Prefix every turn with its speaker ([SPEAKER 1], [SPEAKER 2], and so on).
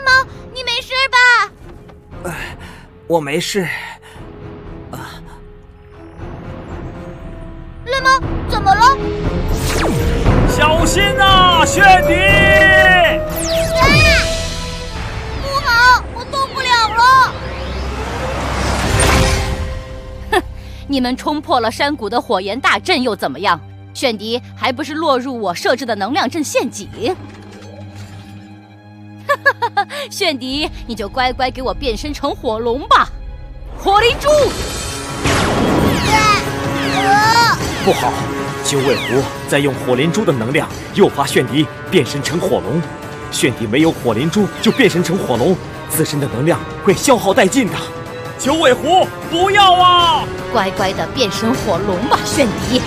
[SPEAKER 1] 猫，你没事吧？
[SPEAKER 2] 我没事。
[SPEAKER 1] 蓝猫，怎么了？
[SPEAKER 3] 小心啊，炫迪！
[SPEAKER 1] 不好，我动不了了。
[SPEAKER 4] 哼，你们冲破了山谷的火焰大阵又怎么样？炫迪还不是落入我设置的能量阵陷阱？炫迪，你就乖乖给我变身成火龙吧！火灵珠！
[SPEAKER 3] 不好，九尾狐在用火灵珠的能量诱发炫迪变身成火龙。炫迪没有火灵珠就变身成火龙，自身的能量会消耗殆尽的。九尾狐，不要啊！
[SPEAKER 4] 乖乖的变身火龙吧，炫迪！